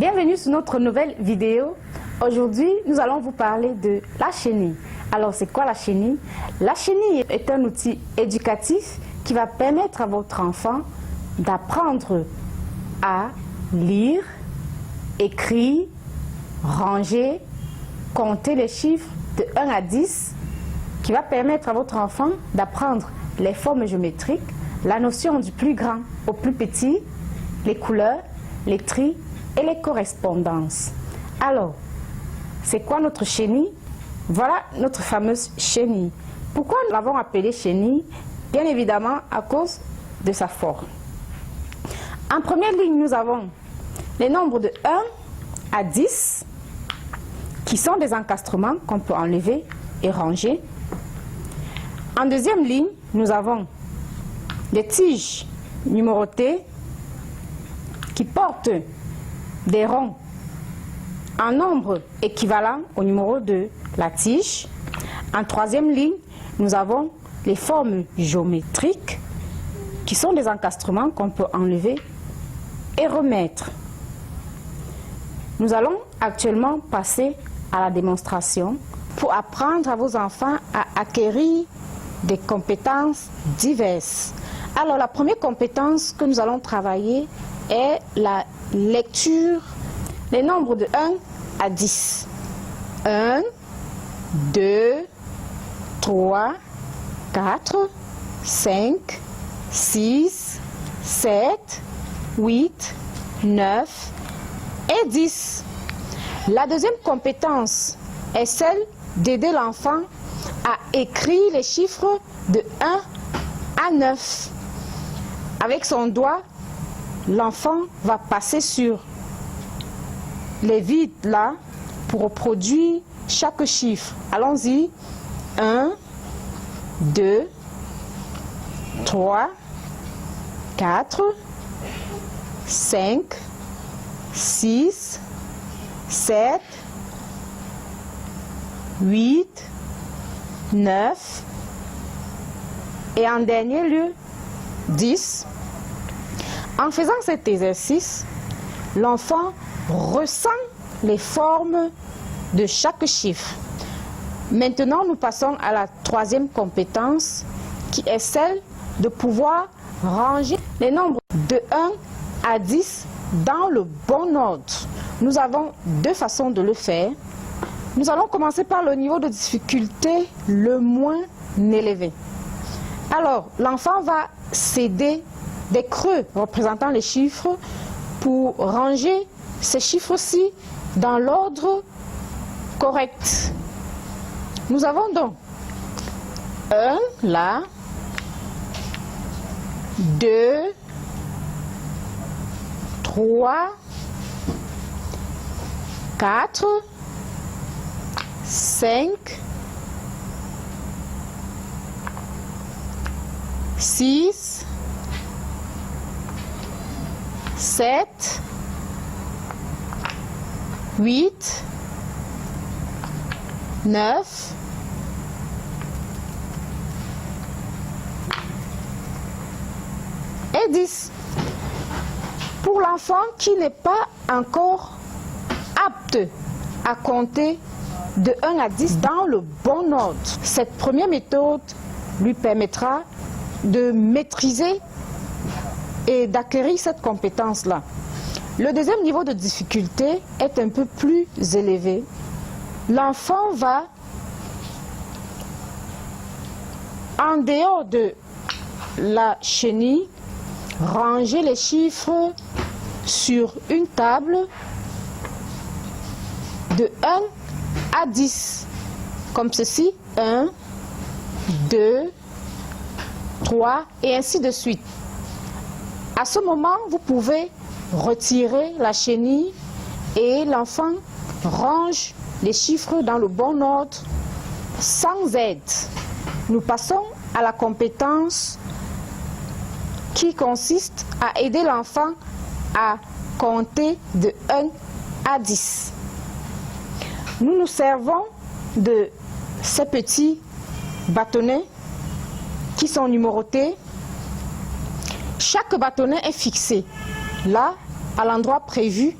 Bienvenue sur notre nouvelle vidéo. Aujourd'hui, nous allons vous parler de la chenille. Alors, c'est quoi la chenille? La chenille est un outil éducatif qui va permettre à votre enfant d'apprendre à lire, écrire, ranger, compter les chiffres de 1 à 10, qui va permettre à votre enfant d'apprendre les formes géométriques, la notion du plus grand au plus petit, les couleurs, les tris et les correspondances. Alors, c'est quoi notre chenille? Voilà notre fameuse chenille. Pourquoi nous l'avons appelée chenille? Bien évidemment à cause de sa forme. En première ligne, nous avons les nombres de 1 à 10 qui sont des encastrements qu'on peut enlever et ranger. En deuxième ligne, nous avons des tiges numérotées qui portent des ronds en nombre équivalent au numéro de la tige. En troisième ligne, nous avons les formes géométriques qui sont des encastrements qu'on peut enlever et remettre. Nous allons actuellement passer à la démonstration pour apprendre à vos enfants à acquérir des compétences diverses. Alors, la première compétence que nous allons travailler est la lecture des nombres de 1 à 10. 1, 2, 3, 4, 5, 6, 7, 8, 9 et 10. La deuxième compétence est celle d'aider l'enfant à écrire les chiffres de 1 à 9. Avec son doigt, l'enfant va passer sur les vides là pour reproduire chaque chiffre. Allons-y. 1, 2, 3, 4, 5, 6, 7, 8, 9 et en dernier lieu 10. En faisant cet exercice, l'enfant ressent les formes de chaque chiffre. Maintenant, nous passons à la troisième compétence qui est celle de pouvoir ranger les nombres de 1 à 10 dans le bon ordre. Nous avons deux façons de le faire. Nous allons commencer par le niveau de difficulté le moins élevé. Alors, l'enfant va céder des creux représentant les chiffres pour ranger ces chiffres-ci dans l'ordre correct. Nous avons donc 1 là, 2, 3, 4, 5, 6, 7, 8, 9, et 10. Pour l'enfant qui n'est pas encore apte à compter de 1 à 10 dans le bon ordre, cette première méthode lui permettra de maîtriser et d'acquérir cette compétence-là. Le deuxième niveau de difficulté est un peu plus élevé. L'enfant va, en dehors de la chenille, ranger les chiffres sur une table de 1 à 10, comme ceci, 1, 2, 3 et ainsi de suite. À ce moment, vous pouvez retirer la chenille et l'enfant range les chiffres dans le bon ordre sans aide. Nous passons à la compétence qui consiste à aider l'enfant à compter de 1 à 10. Nous nous servons de ces petits bâtonnets qui sont numérotés. Chaque bâtonnet est fixé là, à l'endroit prévu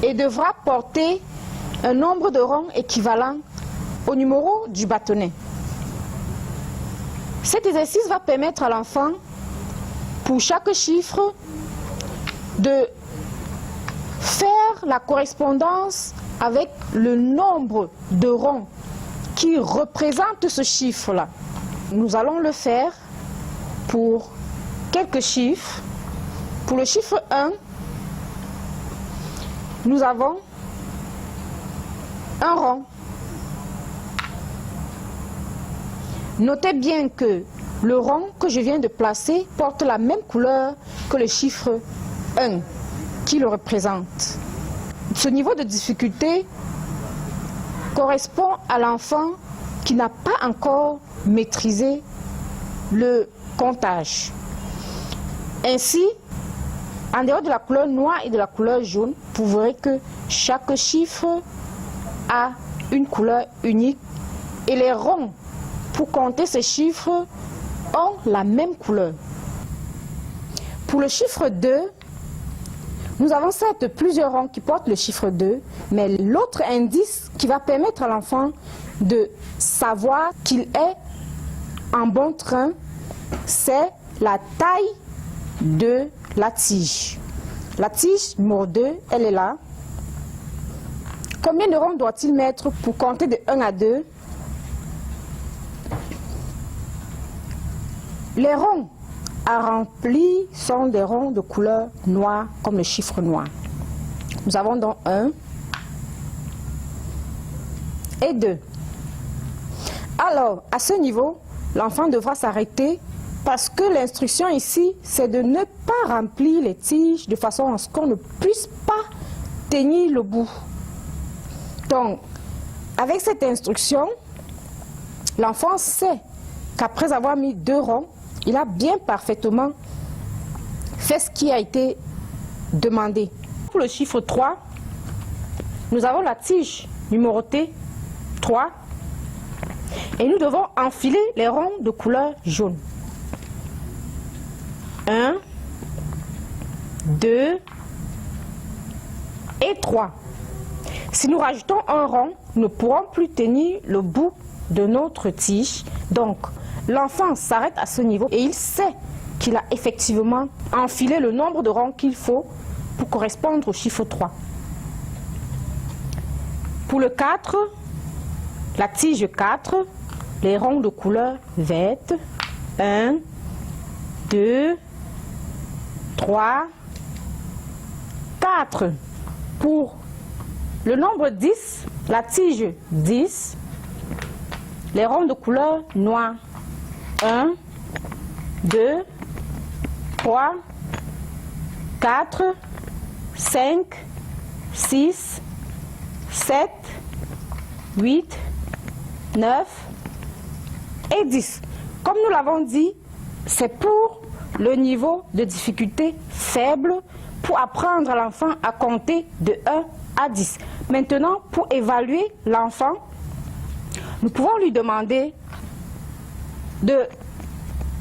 et devra porter un nombre de ronds équivalent au numéro du bâtonnet. Cet exercice va permettre à l'enfant, pour chaque chiffre, de faire la correspondance avec le nombre de ronds qui représente ce chiffre-là. Nous allons le faire pour quelques chiffres. Pour le chiffre 1, nous avons un rond. Notez bien que le rond que je viens de placer porte la même couleur que le chiffre 1 qui le représente. Ce niveau de difficulté correspond à l'enfant qui n'a pas encore maîtrisé le comptage. Ainsi, en dehors de la couleur noire et de la couleur jaune, vous verrez que chaque chiffre a une couleur unique et les ronds pour compter ces chiffres ont la même couleur. Pour le chiffre 2, nous avons certes plusieurs ronds qui portent le chiffre 2, mais l'autre indice qui va permettre à l'enfant de savoir qu'il est en bon train, c'est la taille de la tige. La tige numéro 2, elle est là. Combien de ronds doit-il mettre pour compter de 1 à 2? Les ronds à remplir sont des ronds de couleur noire, comme le chiffre noir. Nous avons donc 1 et 2. Alors, à ce niveau, l'enfant devra s'arrêter parce que l'instruction ici, c'est de ne pas remplir les tiges de façon à ce qu'on ne puisse pas tenir le bout. Donc, avec cette instruction, l'enfant sait qu'après avoir mis 2 ronds, il a bien parfaitement fait ce qui a été demandé. Pour le chiffre 3, nous avons la tige numérotée 3 et nous devons enfiler les ronds de couleur jaune. 1, 2 et 3. Si nous rajoutons un rond, nous ne pourrons plus tenir le bout de notre tige. Donc, l'enfant s'arrête à ce niveau et il sait qu'il a effectivement enfilé le nombre de ronds qu'il faut pour correspondre au chiffre 3. Pour le 4, la tige 4, les ronds de couleur verte. 1, 2, 3, 4. Pour le nombre 10, la tige 10, les ronds de couleur noire. 1, 2, 3, 4, 5, 6, 7, 8, 9 et 10. Comme nous l'avons dit, c'est pour le niveau de difficulté faible pour apprendre à l'enfant à compter de 1 à 10. Maintenant, pour évaluer l'enfant, nous pouvons lui demander de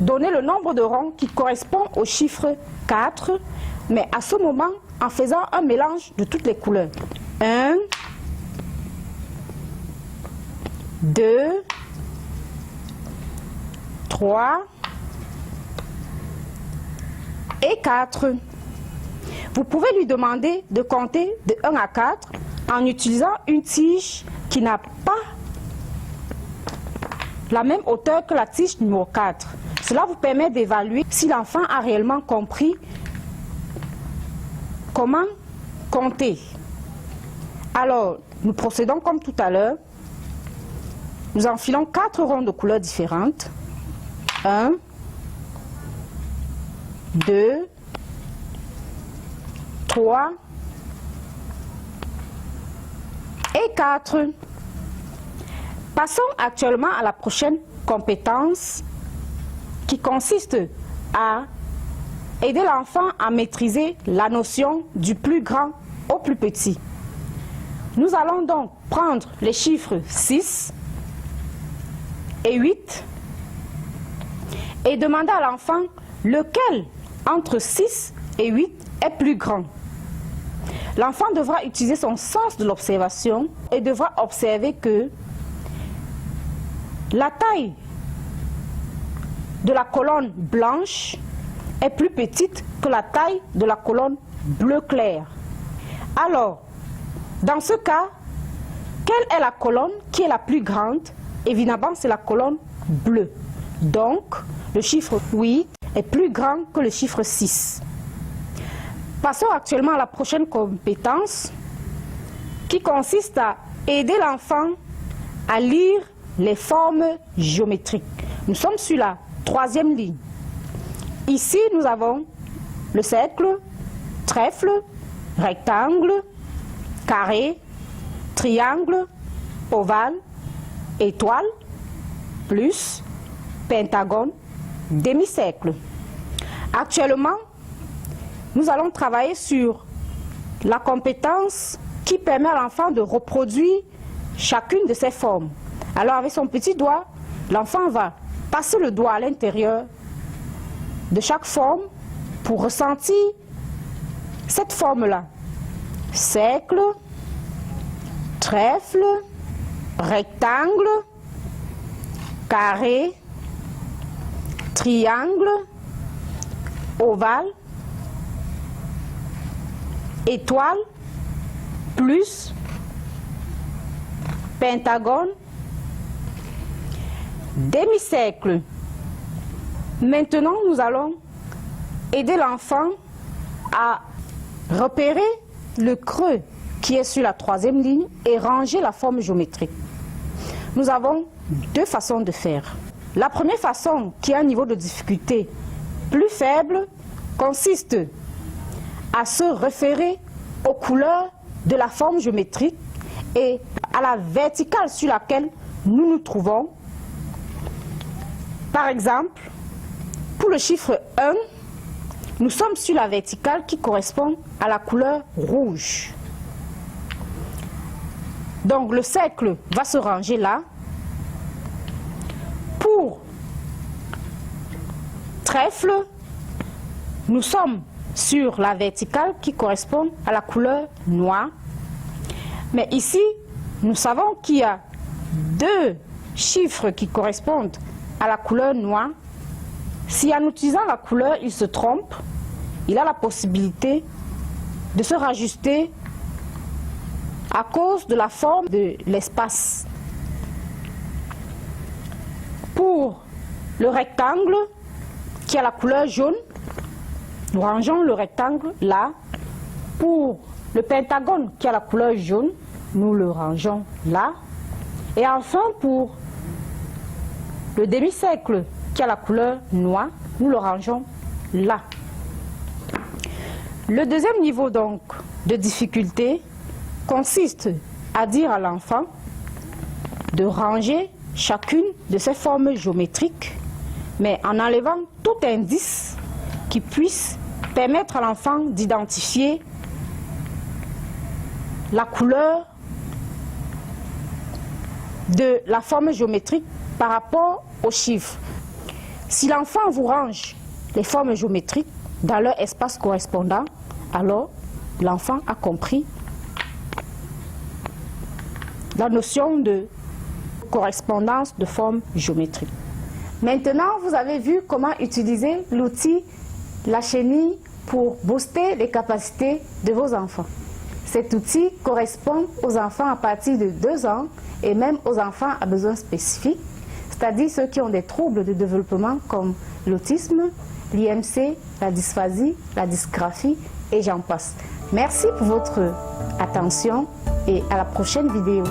donner le nombre de ronds qui correspond au chiffre 4, mais à ce moment, en faisant un mélange de toutes les couleurs. 1, 2, 3 et 4. Vous pouvez lui demander de compter de 1 à 4 en utilisant une tige qui n'a pas la même hauteur que la tige numéro 4. Cela vous permet d'évaluer si l'enfant a réellement compris comment compter. Alors, nous procédons comme tout à l'heure. Nous enfilons 4 ronds de couleurs différentes. 1, 2, 3 et 4. Passons actuellement à la prochaine compétence qui consiste à aider l'enfant à maîtriser la notion du plus grand au plus petit. Nous allons donc prendre les chiffres 6 et 8 et demander à l'enfant lequel entre 6 et 8 est plus grand. L'enfant devra utiliser son sens de l'observation et devra observer que la taille de la colonne blanche est plus petite que la taille de la colonne bleu clair. Alors, dans ce cas, quelle est la colonne qui est la plus grande? Évidemment, c'est la colonne bleue. Donc, le chiffre 8 est plus grand que le chiffre 6. Passons actuellement à la prochaine compétence qui consiste à aider l'enfant à lire les formes géométriques. Nous sommes sur la 3e ligne. Ici, nous avons le cercle, trèfle, rectangle, carré, triangle, ovale, étoile, plus, pentagone, demi-cercle. Actuellement, nous allons travailler sur la compétence qui permet à l'enfant de reproduire chacune de ces formes. Alors avec son petit doigt, l'enfant va passer le doigt à l'intérieur de chaque forme pour ressentir cette forme-là. Cercle, trèfle, rectangle, carré, triangle, ovale, étoile, plus, pentagone, demi-cercle. Maintenant, nous allons aider l'enfant à repérer le creux qui est sur la 3e ligne et ranger la forme géométrique. Nous avons 2 façons de faire. La première façon, qui a un niveau de difficulté plus faible, consiste à se référer aux couleurs de la forme géométrique et à la verticale sur laquelle nous nous trouvons. Par exemple, pour le chiffre 1, nous sommes sur la verticale qui correspond à la couleur rouge. Donc le cercle va se ranger là. Pour trèfle, nous sommes sur la verticale qui correspond à la couleur noire. Mais ici, nous savons qu'il y a 2 chiffres qui correspondent à la couleur noire. Si en utilisant la couleur, il se trompe, il a la possibilité de se rajuster à cause de la forme de l'espace. Pour le rectangle qui a la couleur jaune, nous rangeons le rectangle là. Pour le pentagone qui a la couleur jaune, nous le rangeons là. Et enfin pour le demi-cercle qui a la couleur noire, nous le rangeons là. Le deuxième niveau donc de difficulté consiste à dire à l'enfant de ranger chacune de ces formes géométriques, mais en enlevant tout indice qui puisse permettre à l'enfant d'identifier la couleur de la forme géométrique par rapport aux chiffres. Si l'enfant vous range les formes géométriques dans leur espace correspondant, alors l'enfant a compris la notion de correspondance de formes géométriques. Maintenant, vous avez vu comment utiliser l'outil La Chenille pour booster les capacités de vos enfants. Cet outil correspond aux enfants à partir de 2 ans et même aux enfants à besoins spécifiques, c'est-à-dire ceux qui ont des troubles de développement comme l'autisme, l'IMC, la dysphasie, la dysgraphie et j'en passe. Merci pour votre attention et à la prochaine vidéo.